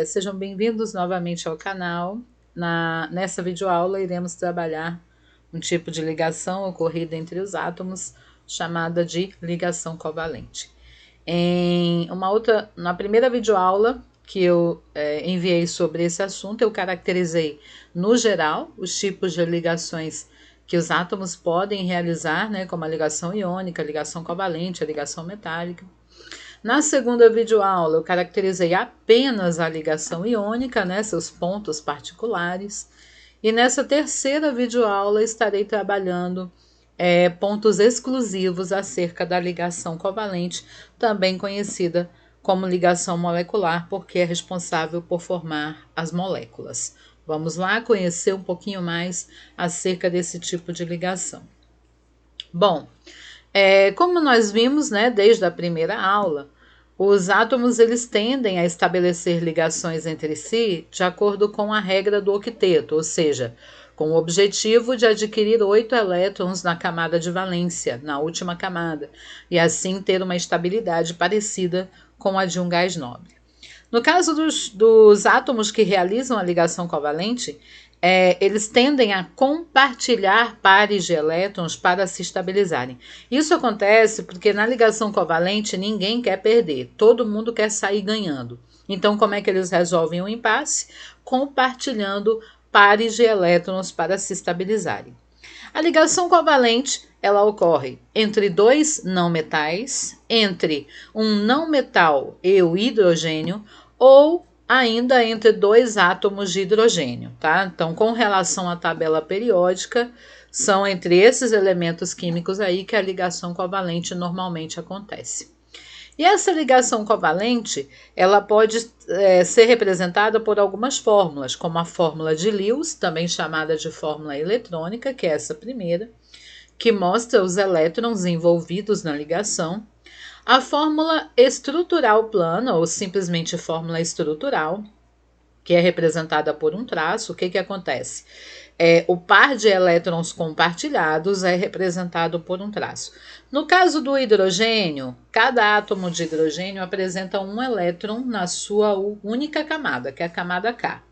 Sejam bem-vindos novamente ao canal. Nessa videoaula iremos trabalhar um tipo de ligação ocorrida entre os átomos, chamada de ligação covalente. Na primeira videoaula que eu enviei sobre esse assunto, eu caracterizei, no geral, os tipos de ligações que os átomos podem realizar, né, como a ligação iônica, a ligação covalente, a ligação metálica. Na segunda videoaula, eu caracterizei apenas a ligação iônica, né, seus pontos particulares. E nessa terceira videoaula, estarei trabalhando pontos exclusivos acerca da ligação covalente, também conhecida como ligação molecular, porque é responsável por formar as moléculas. Vamos lá conhecer um pouquinho mais acerca desse tipo de ligação. Bom, como nós vimos, né, desde a primeira aula, os átomos eles tendem a estabelecer ligações entre si de acordo com a regra do octeto, ou seja, com o objetivo de adquirir 8 elétrons na camada de valência, na última camada, e assim ter uma estabilidade parecida com a de um gás nobre. No caso dos átomos que realizam a ligação covalente, eles tendem a compartilhar pares de elétrons para se estabilizarem. Isso acontece porque na ligação covalente ninguém quer perder, todo mundo quer sair ganhando. Então, como é que eles resolvem o impasse? Compartilhando pares de elétrons para se estabilizarem. A ligação covalente ela ocorre entre dois não metais, entre um não metal e o hidrogênio, ou ainda entre dois átomos de hidrogênio, tá? Então, com relação à tabela periódica, são entre esses elementos químicos aí que a ligação covalente normalmente acontece. E essa ligação covalente, ela pode ser representada por algumas fórmulas, como a fórmula de Lewis, também chamada de fórmula eletrônica, que é essa primeira, que mostra os elétrons envolvidos na ligação. A fórmula estrutural plana, ou simplesmente fórmula estrutural, que é representada por um traço. O que acontece? O par de elétrons compartilhados é representado por um traço. No caso do hidrogênio, cada átomo de hidrogênio apresenta um elétron na sua única camada, que é a camada K.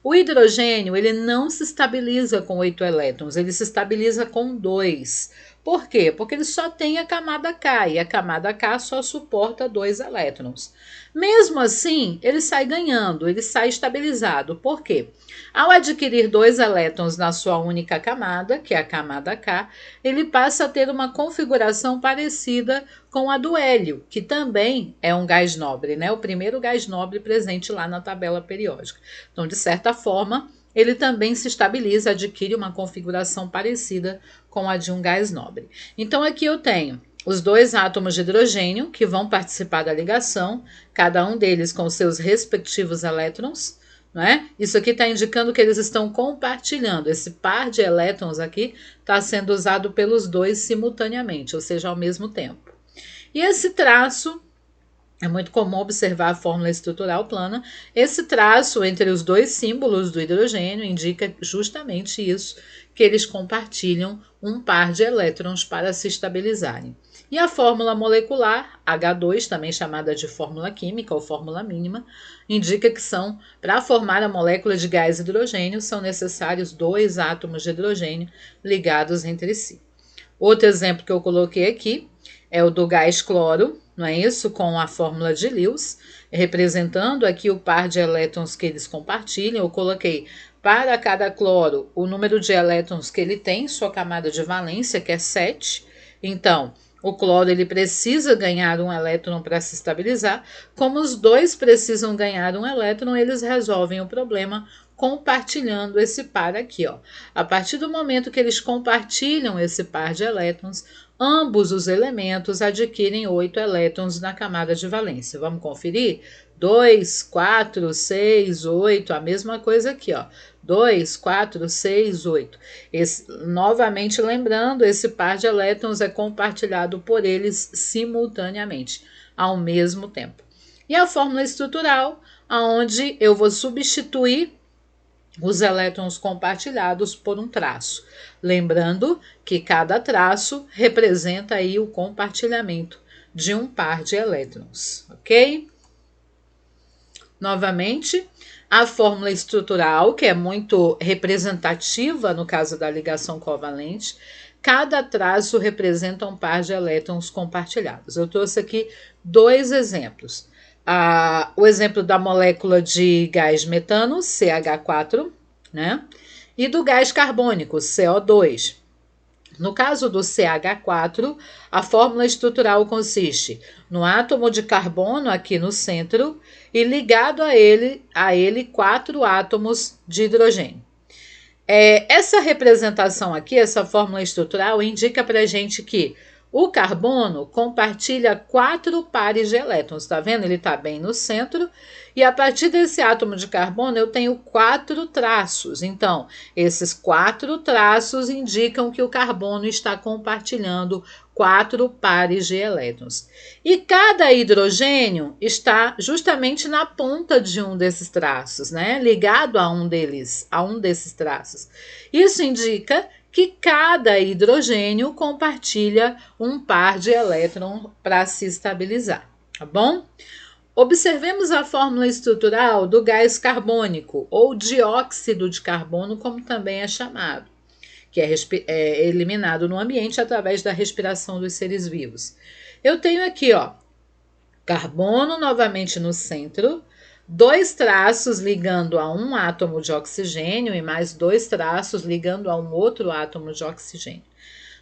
O hidrogênio ele não se estabiliza com 8 elétrons, ele se estabiliza com 2. Por quê? Porque ele só tem a camada K e a camada K só suporta 2 elétrons. Mesmo assim, ele sai ganhando, ele sai estabilizado. Por quê? Ao adquirir 2 elétrons na sua única camada, que é a camada K, ele passa a ter uma configuração parecida com a do hélio, que também é um gás nobre, né? O primeiro gás nobre presente lá na tabela periódica. Então, de certa forma, ele também se estabiliza, adquire uma configuração parecida com a de um gás nobre. Então, aqui eu tenho os dois átomos de hidrogênio que vão participar da ligação, cada um deles com seus respectivos elétrons. Né? Isso aqui está indicando que eles estão compartilhando. Esse par de elétrons aqui está sendo usado pelos dois simultaneamente, ou seja, ao mesmo tempo. E esse traço, é muito comum observar a fórmula estrutural plana. Esse traço entre os dois símbolos do hidrogênio indica justamente isso, que eles compartilham um par de elétrons para se estabilizarem. E a fórmula molecular, H2, também chamada de fórmula química ou fórmula mínima, indica que para formar a molécula de gás hidrogênio, são necessários 2 átomos de hidrogênio ligados entre si. Outro exemplo que eu coloquei aqui é o do gás cloro, não é isso? Com a fórmula de Lewis, representando aqui o par de elétrons que eles compartilham. Eu coloquei para cada cloro o número de elétrons que ele tem em sua camada de valência, que é 7. Então, o cloro ele precisa ganhar um elétron para se estabilizar. Como os dois precisam ganhar um elétron, eles resolvem o problema compartilhando esse par aqui, ó. A partir do momento que eles compartilham esse par de elétrons, ambos os elementos adquirem 8 elétrons na camada de valência. Vamos conferir? 2, 4, 6, 8, a mesma coisa aqui, ó. 2, 4, 6, 8. Novamente lembrando, esse par de elétrons é compartilhado por eles simultaneamente, ao mesmo tempo. E a fórmula estrutural, onde eu vou substituir os elétrons compartilhados por um traço. Lembrando que cada traço representa aí o compartilhamento de um par de elétrons, ok? Novamente, a fórmula estrutural, que é muito representativa no caso da ligação covalente, cada traço representa um par de elétrons compartilhados. Eu trouxe aqui dois exemplos. O exemplo da molécula de gás metano, CH4, né? E do gás carbônico, CO2. No caso do CH4, a fórmula estrutural consiste no átomo de carbono aqui no centro e ligado a ele 4 átomos de hidrogênio. Essa representação aqui, essa fórmula estrutural, indica para a gente que o carbono compartilha 4 pares de elétrons, tá vendo? Ele está bem no centro e a partir desse átomo de carbono eu tenho 4 traços. Então, esses 4 traços indicam que o carbono está compartilhando 4 pares de elétrons. E cada hidrogênio está justamente na ponta de um desses traços, né? Ligado a um desses traços. Isso indica que cada hidrogênio compartilha um par de elétrons para se estabilizar, tá bom? Observemos a fórmula estrutural do gás carbônico, ou dióxido de carbono, como também é chamado, que é eliminado no ambiente através da respiração dos seres vivos. Eu tenho aqui, ó, carbono novamente no centro, 2 traços ligando a um átomo de oxigênio e mais 2 traços ligando a um outro átomo de oxigênio.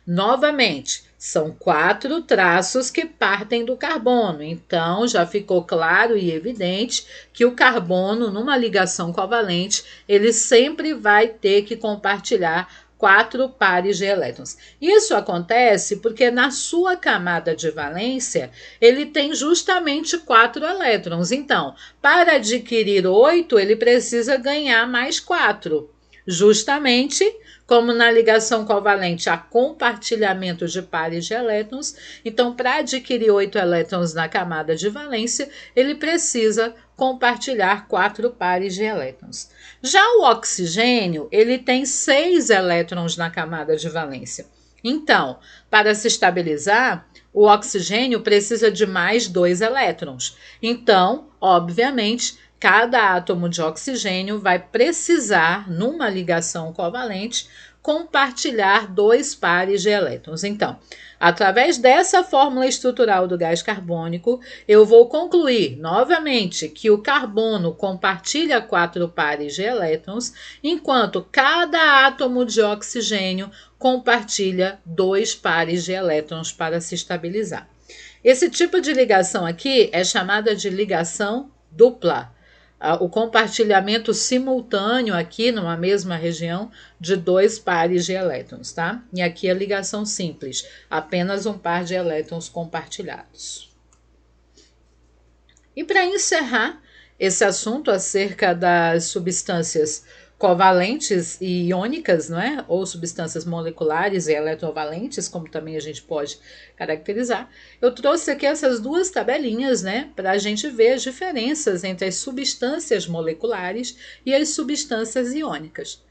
Novamente, são 4 traços que partem do carbono, então já ficou claro e evidente que o carbono, numa ligação covalente, ele sempre vai ter que compartilhar 4 pares de elétrons. Isso acontece porque na sua camada de valência, ele tem justamente 4 elétrons. Então, para adquirir 8, ele precisa ganhar mais 4. Justamente como na ligação covalente há compartilhamento de pares de elétrons, então para adquirir 8 elétrons na camada de valência, ele precisa compartilhar 4 pares de elétrons. Já o oxigênio, ele tem 6 elétrons na camada de valência. Então, para se estabilizar, o oxigênio precisa de mais 2 elétrons. Então, obviamente, cada átomo de oxigênio vai precisar, numa ligação covalente, compartilhar 2 pares de elétrons. Então, através dessa fórmula estrutural do gás carbônico, eu vou concluir novamente que o carbono compartilha 4 pares de elétrons, enquanto cada átomo de oxigênio compartilha 2 pares de elétrons para se estabilizar. Esse tipo de ligação aqui é chamada de ligação dupla. O compartilhamento simultâneo aqui numa mesma região de 2 pares de elétrons, tá? E aqui a ligação simples, apenas um par de elétrons compartilhados. E para encerrar esse assunto acerca das substâncias covalentes e iônicas, não é? Ou substâncias moleculares e eletrovalentes, como também a gente pode caracterizar. Eu trouxe aqui essas 2 tabelinhas, né? Para a gente ver as diferenças entre as substâncias moleculares e as substâncias iônicas.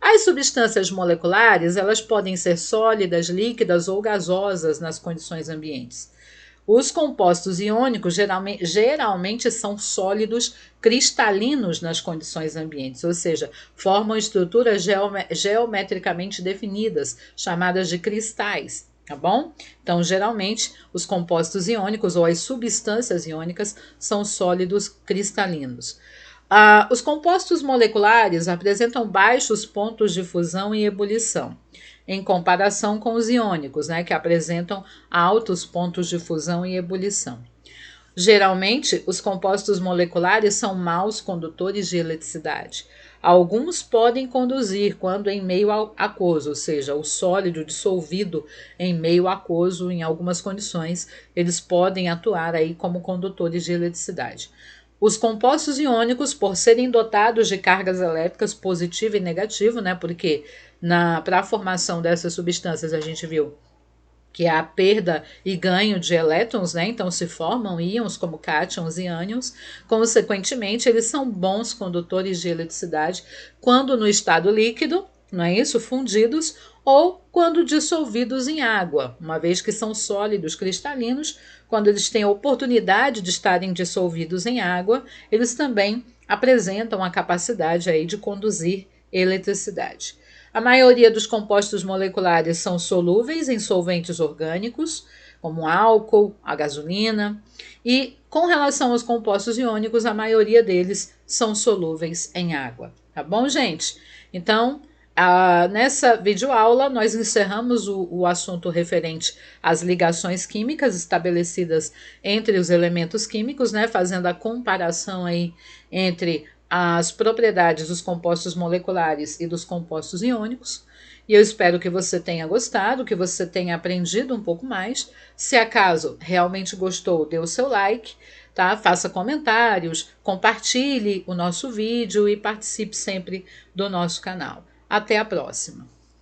As substâncias moleculares, elas podem ser sólidas, líquidas ou gasosas nas condições ambientes. Os compostos iônicos geralmente são sólidos cristalinos nas condições ambientes, ou seja, formam estruturas geometricamente definidas, chamadas de cristais, tá bom? Então, geralmente, os compostos iônicos ou as substâncias iônicas são sólidos cristalinos. Os compostos moleculares apresentam baixos pontos de fusão e ebulição, em comparação com os iônicos, né, que apresentam altos pontos de fusão e ebulição. Geralmente, os compostos moleculares são maus condutores de eletricidade. Alguns podem conduzir quando em meio aquoso, ou seja, o sólido dissolvido em meio aquoso, em algumas condições, eles podem atuar aí como condutores de eletricidade. Os compostos iônicos, por serem dotados de cargas elétricas positiva e negativa, né, porque para a formação dessas substâncias a gente viu que há perda e ganho de elétrons, né? Então se formam íons como cátions e ânions. Consequentemente, eles são bons condutores de eletricidade quando no estado líquido, não é isso? Fundidos, ou quando dissolvidos em água, uma vez que são sólidos cristalinos, quando eles têm a oportunidade de estarem dissolvidos em água, eles também apresentam a capacidade aí de conduzir eletricidade. A maioria dos compostos moleculares são solúveis em solventes orgânicos, como álcool, a gasolina, e com relação aos compostos iônicos, a maioria deles são solúveis em água. Tá bom, gente? Então, nessa videoaula, nós encerramos o assunto referente às ligações químicas estabelecidas entre os elementos químicos, né, fazendo a comparação aí entre as propriedades dos compostos moleculares e dos compostos iônicos. E eu espero que você tenha gostado, que você tenha aprendido um pouco mais. Se acaso realmente gostou, dê o seu like, tá? Faça comentários, compartilhe o nosso vídeo e participe sempre do nosso canal. Até a próxima!